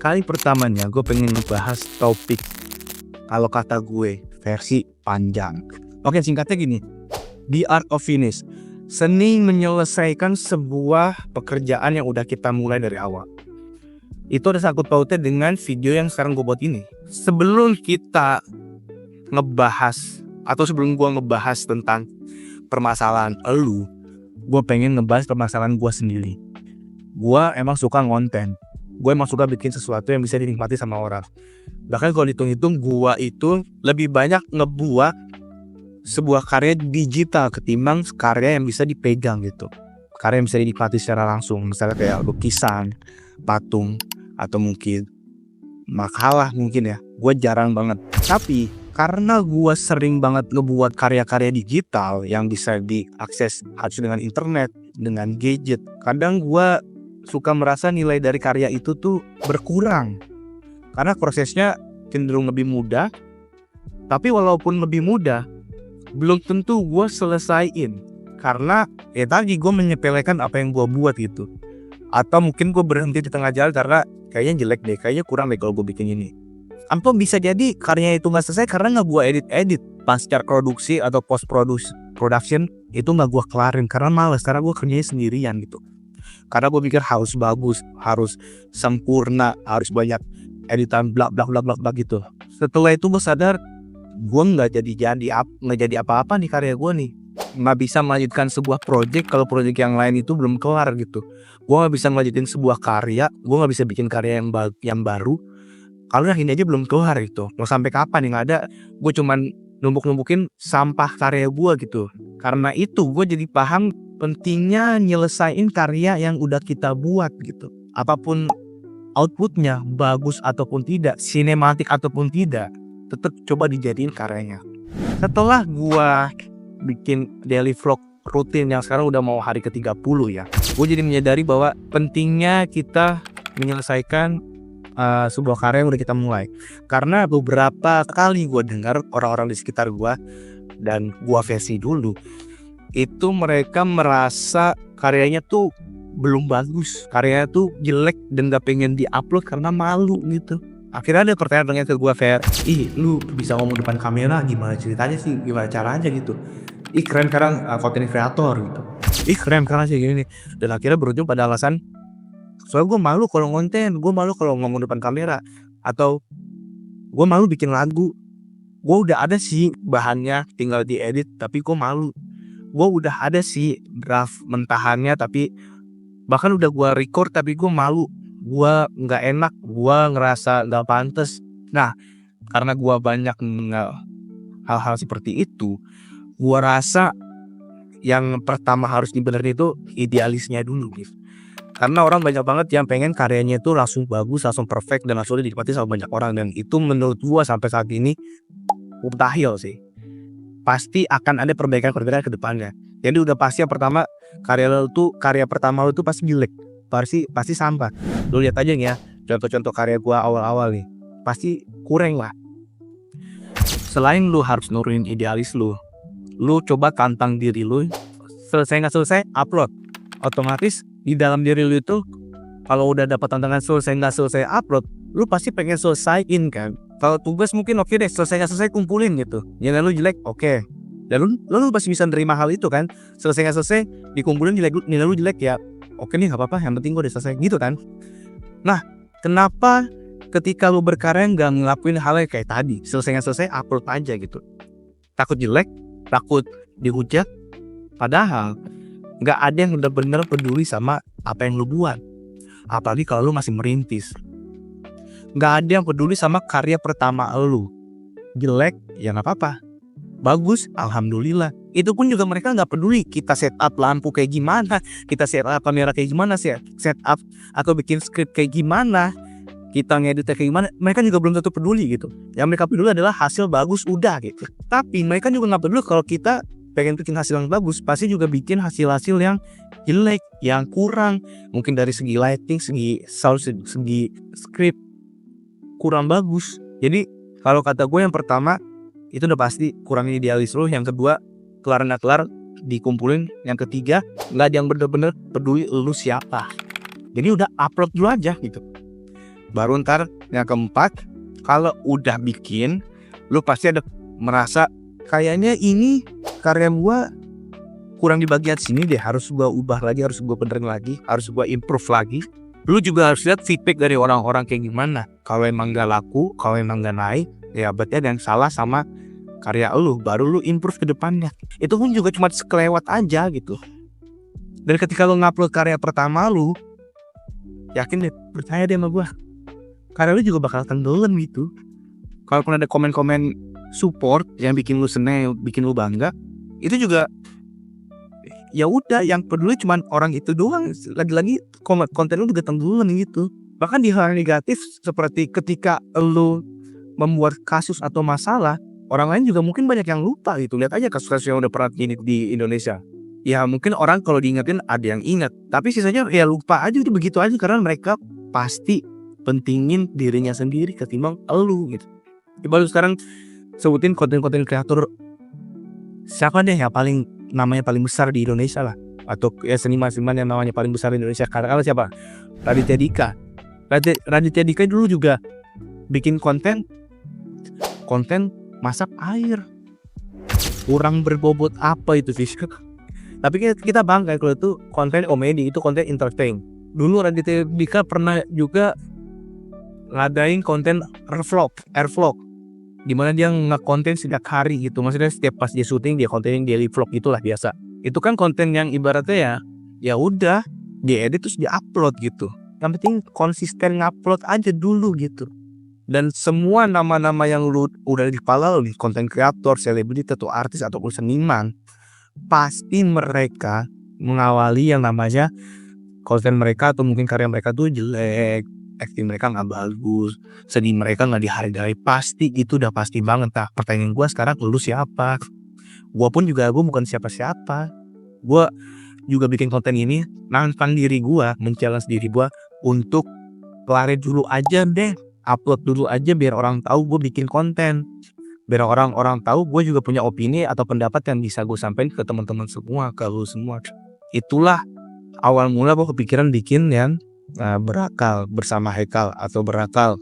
kali pertamanya gue pengen ngebahas topik, kalau kata gue, versi panjang. Oke, singkatnya gini. The Art of Finish. Seni menyelesaikan sebuah pekerjaan yang udah kita mulai dari awal. Itu ada sangkut pautnya dengan video yang sekarang gue buat ini. Sebelum kita ngebahas, atau sebelum gue ngebahas tentang permasalahan elu, gue pengen ngebahas permasalahan gue sendiri. Gue emang suka ngonten. Gue emang suka bikin sesuatu yang bisa dinikmati sama orang. Bahkan kalau hitung-hitung, gue itu lebih banyak ngebuat sebuah karya digital ketimbang karya yang bisa dipegang gitu. Karya yang bisa dinikmati secara langsung, misalnya kayak lukisan, patung, atau mungkin makalah mungkin ya. Gue jarang banget. Tapi karena gue sering banget ngebuat karya-karya digital yang bisa diakses harus dengan internet, dengan gadget, kadang gue suka merasa nilai dari karya itu tuh berkurang. Karena prosesnya cenderung lebih mudah. Tapi walaupun lebih mudah, belum tentu gue selesaiin. Karena ya tadi gue menyepelekan apa yang gue buat gitu. Atau mungkin gue berhenti di tengah jalan karena kayaknya jelek deh, kayaknya kurang deh kalau gue bikin ini. Atau bisa jadi karyanya itu gak selesai karena gak gue edit-edit. Pasca produksi atau post production itu gak gue kelarin karena males, karena gue kerjanya sendirian gitu. Karena gue pikir harus bagus, harus sempurna, harus banyak editan bla bla bla bla bla gitu. Setelah itu gue sadar gue nggak jadi apa-apa nih karya gue nih. Nggak bisa melanjutkan sebuah project kalau project yang lain itu belum kelar gitu. Gue nggak bisa melanjutin sebuah karya, gue nggak bisa bikin karya yang baru kalau yang ini aja belum kelar gitu. Mau sampai kapan nih, nggak ada. Gue cuman numpuk-numpukin sampah karya gue gitu. Karena itu gue jadi paham pentingnya nyelesain karya yang udah kita buat gitu. Apapun outputnya, bagus ataupun tidak, sinematik ataupun tidak, tetap coba dijadiin karyanya. Setelah gua bikin daily vlog rutin yang sekarang udah mau hari ke-30 ya, gue jadi menyadari bahwa pentingnya kita menyelesaikan sebuah karya yang udah kita mulai. Karena beberapa kali gue dengar orang-orang di sekitar gue, dan gue versi dulu, itu mereka merasa karyanya tuh belum bagus, karyanya tuh jelek dan gak pengen diupload karena malu gitu. Akhirnya ada pertanyaan ke gue, Fer, lu bisa ngomong depan kamera, gimana ceritanya sih, gimana caranya gitu. Keren sekarang content creator gitu. Keren sekarang sih gini. Dan akhirnya berujung pada alasan, soalnya gue malu kalau ngonten, gue malu kalau ngomong depan kamera, atau gue malu bikin lagu. Gue udah ada sih bahannya, tinggal diedit, tapi gue malu. Gue udah ada sih draft mentahannya, tapi bahkan udah gue record tapi gue malu, gue nggak enak, gue ngerasa nggak pantas. Nah, karena gue banyak hal-hal seperti itu, gue rasa yang pertama harus dibenerin itu idealisnya dulu gitu. Karena orang banyak banget yang pengen karyanya itu langsung bagus, langsung perfect, dan langsung dinikmati sama banyak orang. Dan itu menurut gue sampai saat ini mustahil sih. Pasti akan ada perbaikan-perbaikan ke depannya. Jadi udah pasti yang pertama, karya pertama lu tuh pasti jelek, pasti sampah. Lu lihat aja nih ya, contoh-contoh karya gua awal-awal nih, pasti kurang lah. Selain lu harus nurunin idealis lu coba tantang diri lu, selesai nggak selesai upload. Otomatis di dalam diri lu itu, kalau udah dapat tantangan selesai nggak selesai upload, lu pasti pengen selesaiin kan. Kalau tugas mungkin oke deh, selesai nggak selesai kumpulin gitu. Jangan lu jelek, oke. Dan lu pasti bisa nerima hal itu kan. Selesai nggak selesai dikumpulin, nilai lu jelek ya, oke nih nggak apa-apa, yang penting gue udah selesai gitu kan. Nah, kenapa ketika lu berkarya nggak ngelakuin hal yang kayak tadi, selesai nggak selesai upload aja gitu? Takut jelek, takut dihujat. Padahal nggak ada yang bener-bener peduli sama apa yang lu buat. Apalagi kalau lu masih merintis. Nggak ada yang peduli sama karya pertama lu. Jelek ya nggak apa-apa, bagus alhamdulillah. Itu pun juga mereka nggak peduli kita setup lampu kayak gimana, kita setup kamera kayak gimana, setup atau bikin script kayak gimana, kita ngeditnya kayak gimana. Mereka juga belum tentu peduli gitu. Yang mereka peduli adalah hasil bagus udah gitu. Tapi mereka juga nggak peduli kalau kita pengen bikin hasil yang bagus, pasti juga bikin hasil-hasil yang jelek, yang kurang, mungkin dari segi lighting, segi sound, segi script kurang bagus. Jadi kalau kata gue, yang pertama itu udah pasti kurang idealis lu. Yang kedua, kelar nggak kelar dikumpulin. Yang ketiga, nggak ada yang bener-bener peduli lu siapa. Jadi udah upload dulu aja gitu. Baru ntar yang keempat, kalau udah bikin, lu pasti ada merasa kayaknya ini karya gua kurang di bagian sini deh, harus gua ubah lagi, harus gua benerin lagi, harus gua improve lagi. Lu juga harus lihat feedback dari orang-orang kayak gimana. Kalau emang gak laku, kalau emang gak naik, ya berarti ada yang salah sama karya lu, baru lu improve ke depannya. Itu pun juga cuma sekelewat aja gitu. Dan ketika lu ngupload karya pertama lu, yakin deh, percaya deh sama gua, karya lu juga bakal tenggelam gitu. Kalaupun ada komen-komen support yang bikin lu seneng, bikin lu bangga, itu juga ya udah, yang peduli cuman orang itu doang. Lagi-lagi konten lu juga tenggelam gitu. Bahkan di hal negatif seperti ketika lu membuat kasus atau masalah, orang lain juga mungkin banyak yang lupa gitu. Lihat aja kasus-kasus yang udah pernah ini di Indonesia. Ya mungkin orang kalau diingetin ada yang ingat, tapi sisanya ya lupa aja, itu begitu aja, karena mereka pasti pentingin dirinya sendiri ketimbang elu gitu. Coba lu sekarang sebutin konten-konten kreator siapa deh yang paling namanya paling besar di Indonesia lah, atau ya seniman-seniman yang namanya paling besar di Indonesia. Karena siapa? Raditya Dika. Raditya Dika dulu juga bikin konten masak air. Kurang berbobot apa itu sih? Tapi kita bangga kalau itu konten komedi, itu konten entertain. Dulu Raditya Dika pernah juga ngadain konten airvlog, dimana dia nge-konten setiap hari gitu. Maksudnya setiap pas dia syuting dia kontenin daily vlog, itulah biasa. Itu kan konten yang ibaratnya ya udah diedit terus diupload gitu. Yang penting konsisten ngupload aja dulu gitu. Dan semua nama-nama yang lu udah di kepala lu nih, konten kreator, selebriti atau artis ataupun seniman, pasti mereka mengawali yang namanya konten mereka atau mungkin karya mereka tuh jelek, acting mereka nggak bagus, seni mereka nggak dihargai. Pasti itu udah pasti banget. Nah, pertanyaan gue sekarang, lu siapa? Gue pun juga gue bukan siapa-siapa. Gue juga bikin konten ini nantang diri gue, men-challenge diri gue untuk kelarin dulu aja deh, upload dulu aja biar orang tahu gue bikin konten, biar orang-orang tahu gue juga punya opini atau pendapat yang bisa gue sampaikan ke teman-teman semua, ke lu semua. Itulah awal mula gue kepikiran bikin yang berakal bersama Haikal, atau berakal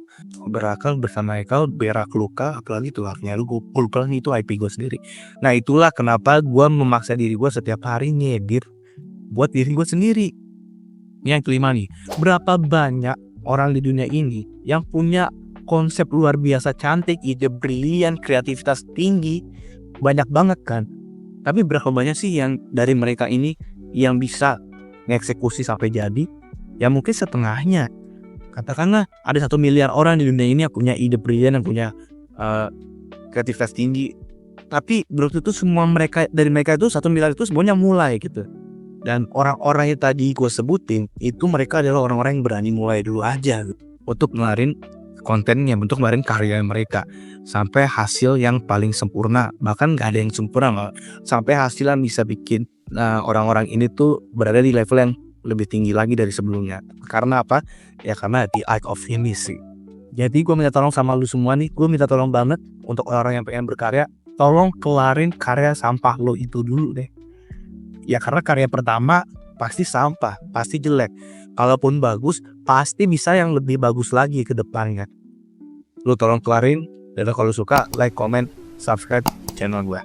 bersama Haikal, berak luka, apalagi itu haknya lu, gue lupa itu IP gue sendiri. Nah itulah kenapa gue memaksa diri gue setiap hari ngedit buat diri gue sendiri. Yang kelima nih, berapa banyak orang di dunia ini yang punya konsep luar biasa cantik, ide brilian, kreativitas tinggi, banyak banget kan. Tapi berapa banyak sih yang dari mereka ini yang bisa ngeksekusi sampai jadi? Ya mungkin setengahnya. Katakanlah ada 1 miliar orang di dunia ini yang punya ide brilian, yang punya kreativitas tinggi. Tapi belum tentu semua dari mereka itu 1 miliar itu semuanya mulai gitu. Dan orang-orang yang tadi gue sebutin itu mereka adalah orang-orang yang berani mulai dulu aja gitu, untuk ngelarin kontennya, untuk ngelarin karya mereka sampai hasil yang paling sempurna. Bahkan gak ada yang sempurna, sampai hasil yang bisa bikin orang-orang ini tuh berada di level yang lebih tinggi lagi dari sebelumnya. Karena apa? Ya karena the art of finish. Jadi gue minta tolong sama lu semua nih, gue minta tolong banget untuk orang yang pengen berkarya, tolong kelarin karya sampah lo itu dulu deh. Ya karena karya pertama pasti sampah, pasti jelek. Kalaupun bagus, pasti bisa yang lebih bagus lagi ke depannya. Lu tolong kelarin, dan kalau suka like, comment, subscribe channel gue.